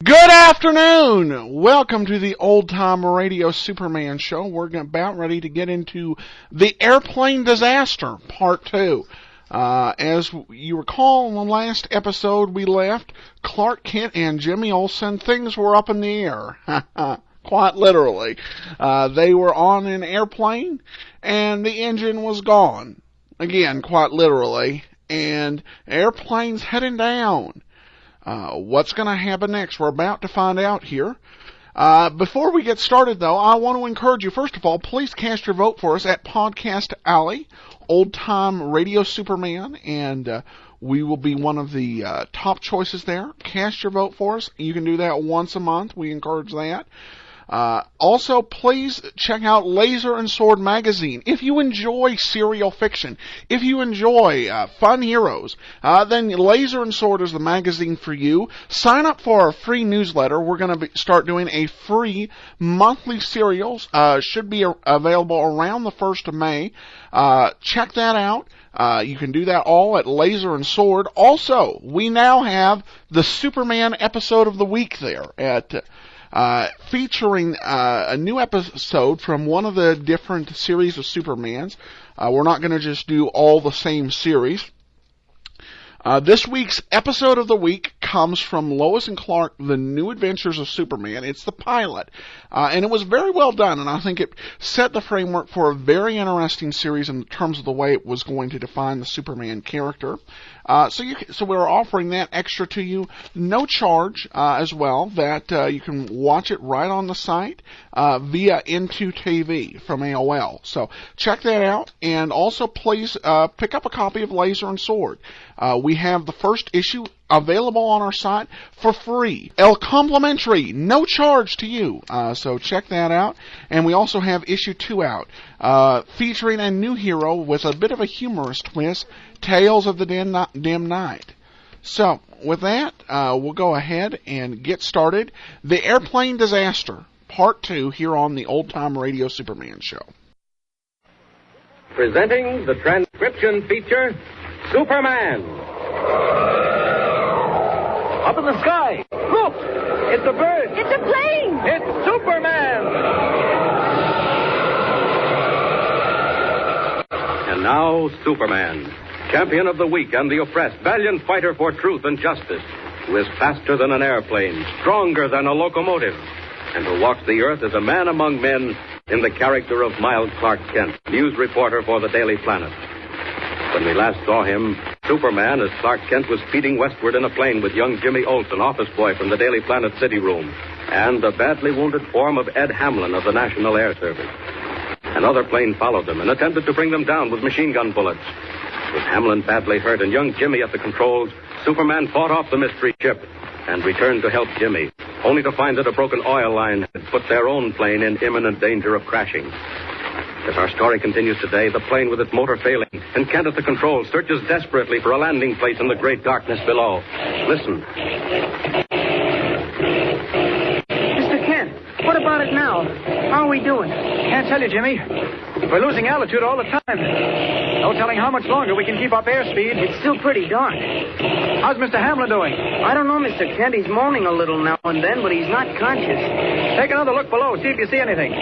Good afternoon! Welcome to the Old Time Radio Superman show. We're about ready to get into the airplane disaster, part 2. As you recall, in the last episode we left Clark Kent and Jimmy Olsen, things were up in the air. Quite literally. They were on an airplane, and the engine was gone. Again, quite literally. And the airplane's heading down. What's going to happen next? We're about to find out here. Before we get started, though, I want to encourage you, first of all, please cast your vote for us at Podcast Alley, Old Time Radio Superman, and we will be one of the top choices there. Cast your vote for us. You can do that once a month. We encourage that. Also, please check out Laser and Sword magazine. If you enjoy serial fiction, if you enjoy fun heroes, then Laser and Sword is the magazine for you. Sign up for our free newsletter. We're going to start doing a free monthly serials. Should be available around the 1st of May. Check that out. You can do that all at Laser and Sword. Also, we now have the Superman episode of the week there at featuring a new episode from one of the different series of Supermans. We're not going to just do all the same series. This week's episode of the week comes from Lois and Clark, The New Adventures of Superman. It's the pilot, and it was very well done, and I think it set the framework for a very interesting series in terms of the way it was going to define the Superman character. So we're offering that extra to you, no charge as well, that you can watch it right on the site via Into TV from AOL. So check that out, and also please pick up a copy of Laser and Sword. We have the first issue available on our site for free. Complimentary, no charge to you. So check that out. And we also have issue 2 out, featuring a new hero with a bit of a humorous twist, Tales of the Dim Night. So, with that, we'll go ahead and get started. The Airplane Disaster, Part 2, here on the Old Time Radio Superman show. Presenting the transcription feature, Superman. Up in the sky. Look! It's a bird. It's a plane. It's Superman. And now, Superman, champion of the weak and the oppressed, valiant fighter for truth and justice, who is faster than an airplane, stronger than a locomotive, and who walks the earth as a man among men in the character of mild Clark Kent, news reporter for the Daily Planet. When we last saw him, Superman, as Clark Kent was speeding westward in a plane with young Jimmy Olsen, office boy from the Daily Planet city room, and the badly wounded form of Ed Hamlin of the National Air Service. Another plane followed them and attempted to bring them down with machine gun bullets. With Hamlin badly hurt and young Jimmy at the controls, Superman fought off the mystery ship and returned to help Jimmy, only to find that a broken oil line had put their own plane in imminent danger of crashing. As our story continues today, the plane with its motor failing, and Kent at the controls searches desperately for a landing place in the great darkness below. Listen. Mr. Kent, what about it now? How are we doing? Can't tell you, Jimmy. We're losing altitude all the time. No telling how much longer we can keep up airspeed. It's still pretty dark. How's Mr. Hamlin doing? I don't know, Mr. Kent. He's moaning a little now and then, but he's not conscious. Take another look below, see if you see anything.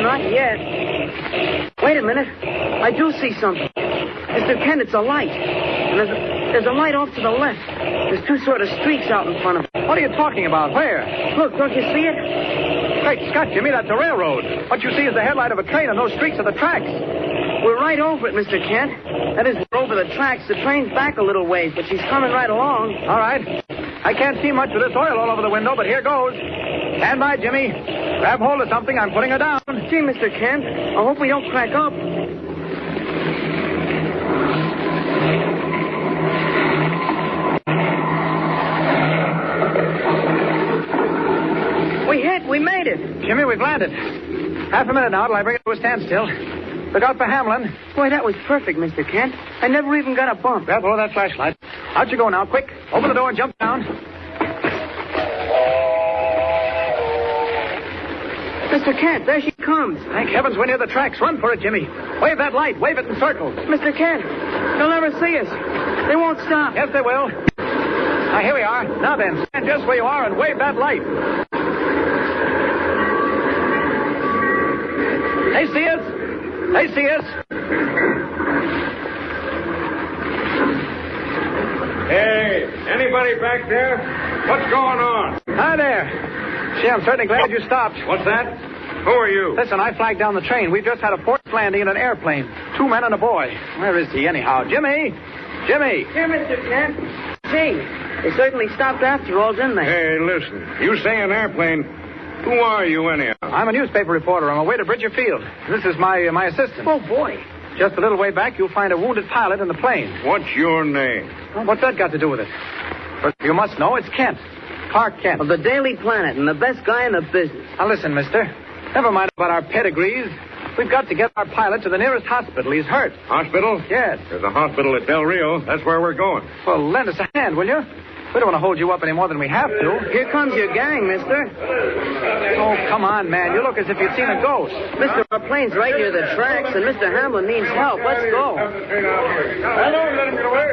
Not yet. Wait a minute. I do see something. Mr. Kent, it's a light. And there's a light off to the left. There's 2 sort of streaks out in front of it. What are you talking about? Where? Look, don't you see it? Great Scott, Jimmy, that's a railroad. What you see is the headlight of a train, and those streaks are the tracks. We're right over it, Mr. Kent. That is, we're over the tracks. The train's back a little ways, but she's coming right along. All right. I can't see much with this oil all over the window, but here goes. Stand by, Jimmy. Grab hold of something. I'm putting her down. Gee, Mr. Kent, I hope we don't crack up. We hit. We made it. Jimmy, we've landed. Half a minute now till I bring it to a standstill. Look out for Hamlin. Boy, that was perfect, Mr. Kent. I never even got a bump. Grab hold of that flashlight. Out you go now, quick. Open the door and jump down. Mr. Kent, there she comes. Thank heavens we're near the tracks. Run for it, Jimmy. Wave that light. Wave it in circles. Mr. Kent, they'll never see us. They won't stop. Yes, they will. Here we are. Now then, stand just where you are and wave that light. They see us. They see us. Hey, anybody back there? What's going on? Hi there. Gee, I'm certainly glad you stopped. What's that? Who are you? Listen, I flagged down the train. We've just had a forced landing in an airplane. 2 men and a boy. Where is he, anyhow? Jimmy! Jimmy! Here, Mr. Kent. Gee, they certainly stopped after all, didn't they? Hey, listen. You say an airplane. Who are you, anyhow? I'm a newspaper reporter. I'm away to Bridger Field. This is my assistant. Oh, boy. Just a little way back, you'll find a wounded pilot in the plane. What's your name? Well, what's that got to do with it? But you must know it's Kent. Clark Kent. Of the Daily Planet and the best guy in the business. Now, listen, mister. Never mind about our pedigrees. We've got to get our pilot to the nearest hospital. He's hurt. Hospital? Yes. There's a hospital at Del Rio. That's where we're going. Well, lend us a hand, will you? We don't want to hold you up any more than we have to. Here comes your gang, mister. Oh, come on, man. You look as if you'd seen a ghost. Mister, our plane's right near the tracks, and Mr. Hamlin needs help. Let's go. I don't let him get away.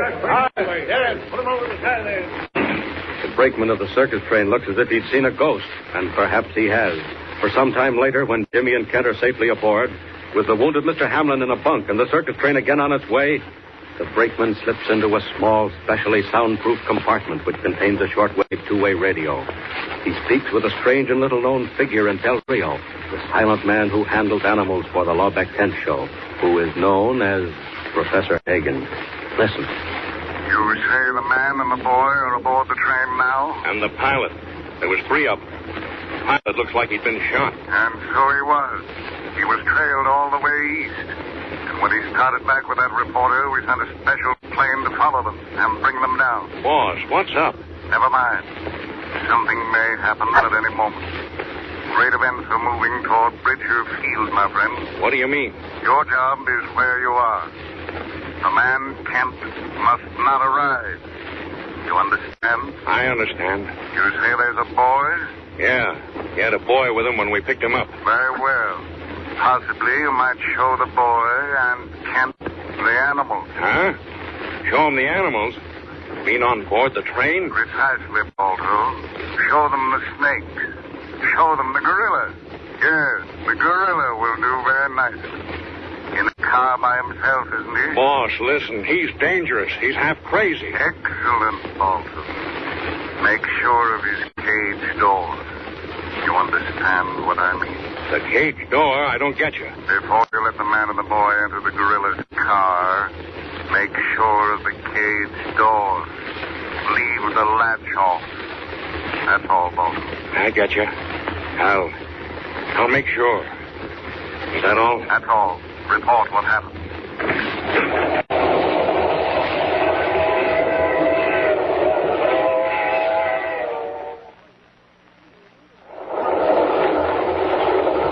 Put him over the side there. The brakeman of the circus train looks as if he'd seen a ghost, and perhaps he has. For some time later, when Jimmy and Kent are safely aboard, with the wounded Mr. Hamlin in a bunk and the circus train again on its way, the brakeman slips into a small, specially soundproof compartment which contains a shortwave two-way radio. He speaks with a strange and little-known figure in Del Rio, the silent man who handles animals for the Lawbeck Kent show, who is known as Professor Hagen. Listen. You say the man and the boy are aboard the train now? And the pilot. There was 3 of them. The pilot looks like he'd been shot. And so he was. He was trailed all the way east. And when he started back with that reporter, we sent a special plane to follow them and bring them down. Boss, what's up? Never mind. Something may happen at any moment. Great events are moving toward Bridger Field, my friend. What do you mean? Your job is where you are. The man, Kent, must not arrive. You understand? I understand. You say there's a boy? Yeah. He had a boy with him when we picked him up. Very well. Possibly you might show the boy and Kent the animals. Huh? Show him the animals? You mean on board the train? Precisely, Balto. Show them the snakes. Show them the gorilla. Yes, the gorilla will do very nicely. In a car by himself, isn't he? Boss, listen, he's dangerous. He's half crazy. Excellent, Balto. Make sure of his cage door. You understand what I mean? The cage door? I don't get you. Before you let the man and the boy enter the gorilla's car, make sure of the cage door. Leave the latch off. That's all, Balto. I get you. I'll make sure. Is that all? That's all. Report what happened.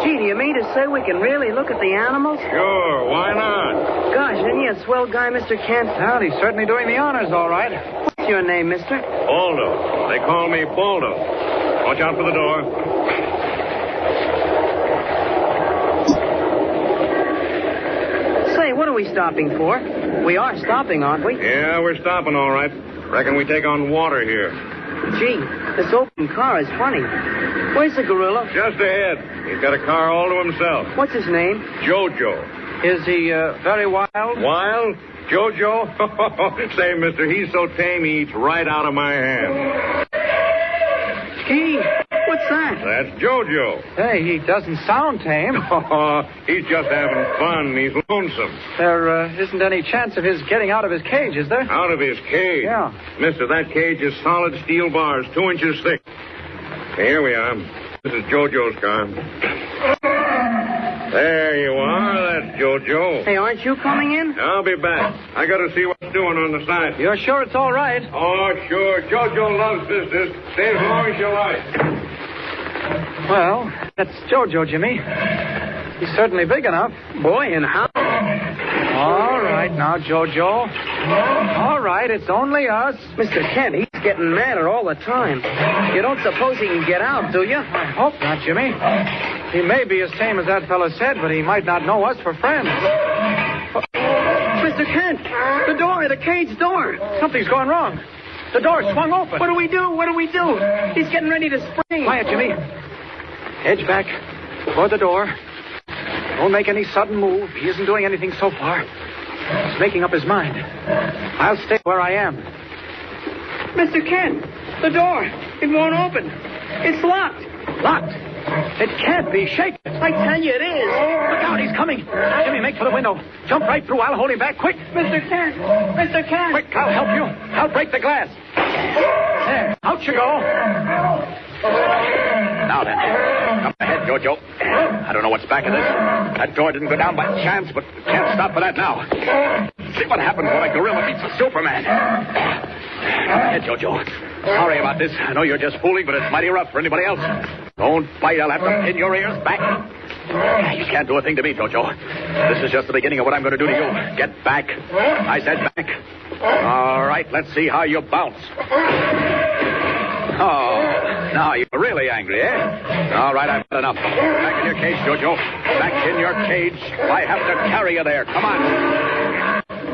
Gee, do you mean to say we can really look at the animals? Sure, why not? Gosh, isn't he a swell guy, Mr. Kent? Well, he's certainly doing the honors, all right. What's your name, mister? Baldo. They call me Baldo. Watch out for the door. Say, what are we stopping for? We are stopping, aren't we? Yeah, we're stopping all right. Reckon we take on water here. Gee, this open car is funny. Where's the gorilla? Just ahead. He's got a car all to himself. What's his name? Jojo. Is he very wild? Wild? Jojo? Say, mister, he's so tame he eats right out of my hand. Gee, what's that? That's Jojo. Hey, he doesn't sound tame. He's just having fun. He's lonesome. There isn't any chance of his getting out of his cage, is there? Out of his cage? Yeah. Mister, that cage is solid steel bars, 2 inches thick. Here we are. This is Jojo's car. There you are. That's Jojo. Hey, aren't you coming in? I'll be back. I got to see what's doing on the side. You're sure it's all right? Oh, sure. Jojo loves business. Stay as long as you like. Well, that's Jojo, Jimmy. He's certainly big enough. Boy, and how? All right, now, Jojo. All right, it's only us. Mr. Kent, he's getting madder all the time. You don't suppose he can get out, do you? I hope not, Jimmy. He may be as tame as that fellow said, but he might not know us for friends. Mr. Kent, the door, the cage door. Something's going wrong. The door swung open. What do we do? What do we do? He's getting ready to spring. Quiet, Jimmy. Edge back toward the door. Don't make any sudden move. He isn't doing anything so far. He's making up his mind. I'll stay where I am. Mr. Kent, the door. It won't open. It's locked. Locked. It can't be. Shake it. I tell you it is. Look out, he's coming. Jimmy, make for the window. Jump right through. I'll hold him back. Quick. Mr. Kent. Mr. Kent. Quick, I'll help you. I'll break the glass. There. Out you go. Now then. Come ahead, Jojo. I don't know what's back of this. That door didn't go down by chance, but can't stop for that now. See what happens when a gorilla meets a Superman. Come ahead, Jojo. Sorry about this. I know you're just fooling, but it's mighty rough for anybody else. Don't bite. I'll have to pin your ears back. You can't do a thing to me, Jojo. This is just the beginning of what I'm going to do to you. Get back. I said back. All right, let's see how you bounce. Oh, now you're really angry, eh? All right, I've had enough. Back in your cage, Jojo. Back in your cage. I have to carry you there. Come on.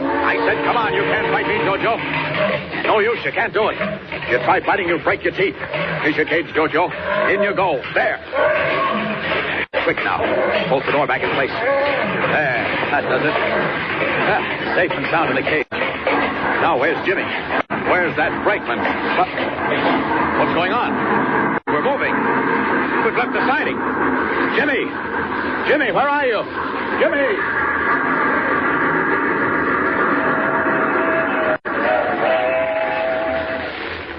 I said, come on. You can't fight me, Jojo. No use. You can't do it. If you try fighting, you'll break your teeth. Here's your cage, Jojo. In you go. There. Quick now. Bolt the door back in place. There. That does it. Safe and sound in the cage. Now, where's Jimmy? Where's that brakeman? What's going on? We're moving. We've left the siding. Jimmy! Jimmy, where are you? Jimmy!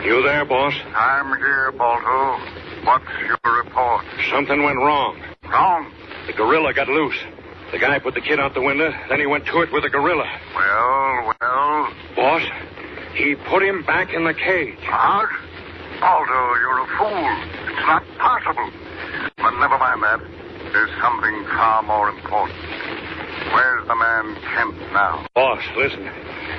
You there, boss? I'm here, Balto. What's your report? Something went wrong. Wrong? The gorilla got loose. The guy put the kid out the window, then he went to it with the gorilla. Well. Boss, he put him back in the cage. What? Balto, you're a fool. It's not possible. But never mind that. There's something far more important. Where's the man Kent now? Boss, listen.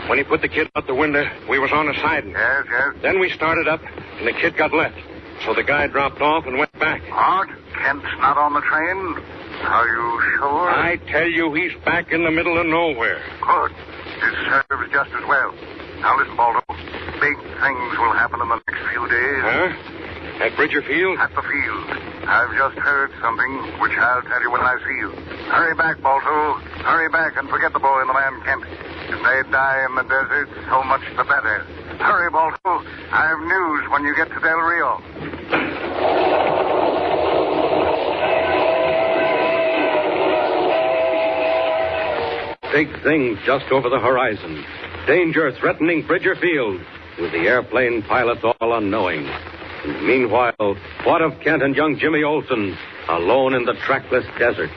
When he put the kid out the window, we was on the siding. Yes. Then we started up, and the kid got left. So the guy dropped off and went back. What? Kent's not on the train? Are you sure? I tell you, he's back in the middle of nowhere. Good. It serves just as well. Now listen, Balto. Big things will happen in the next few days. Huh? At Bridger Field? At the field. I've just heard something, which I'll tell you when I see you. Hurry back, Balto. Hurry back and forget the boy and the man Kent. If they die in the desert, so much the better. Hurry, Balto. I have news when you get to Del Rio. Big things just over the horizon. Danger threatening Bridger Field, with the airplane pilots all unknowing. And meanwhile, what of Kent and young Jimmy Olsen, alone in the trackless desert?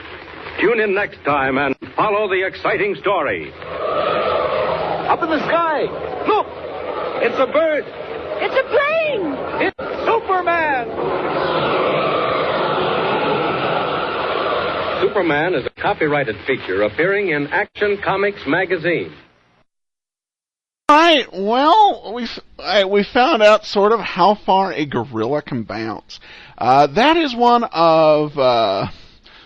Tune in next time and follow the exciting story. Up in the sky. Look! It's a bird. It's a plane! It's Superman! Superman is a copyrighted feature appearing in Action Comics magazine. All right, well, we found out sort of how far a gorilla can bounce. That is one of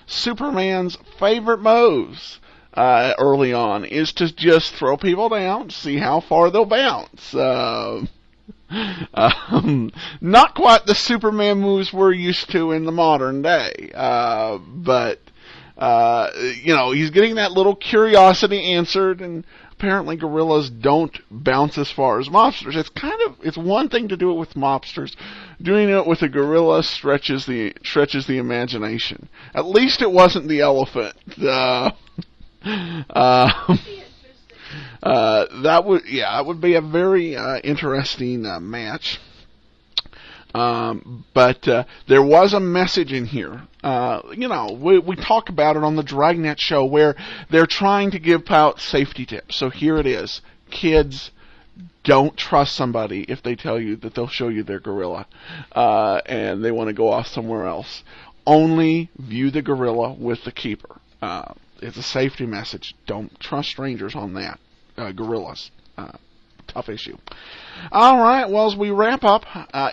Superman's favorite moves early on, is to just throw people down, see how far they'll bounce. Not quite the Superman moves we're used to in the modern day, but he's getting that little curiosity answered, and apparently gorillas don't bounce as far as mobsters. It's one thing to do it with mobsters. Doing it with a gorilla stretches the imagination. At least it wasn't the elephant. That would be a very interesting match. But there was a message in here. We talk about it on the Dragnet show where they're trying to give out safety tips. So here it is. Kids, don't trust somebody if they tell you that they'll show you their gorilla, and they want to go off somewhere else. Only view the gorilla with the keeper. It's a safety message. Don't trust strangers on that. Gorillas. tough issue. All right, well, as we wrap up,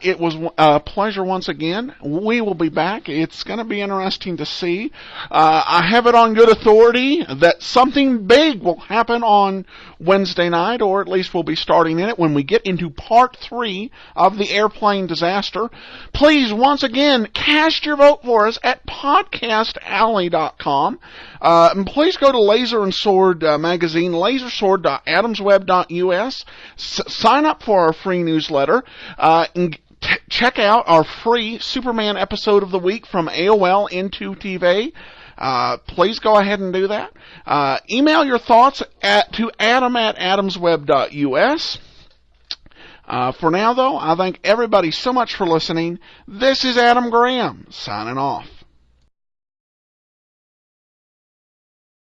it was a pleasure once again. We will be back. It's going to be interesting to see. I have it on good authority that something big will happen on Wednesday night, or at least we'll be starting in it when we get into part 3 of the airplane disaster. Please, once again, cast your vote for us at podcastalley.com. And please go to Laser and Sword magazine, lasersword.adamsweb.us. Sign up for our free newsletter. And check out our free Superman episode of the week from AOL into TV. Please go ahead and do that. Email your thoughts to adam@adamsweb.us. For now, though, I thank everybody so much for listening. This is Adam Graham, signing off.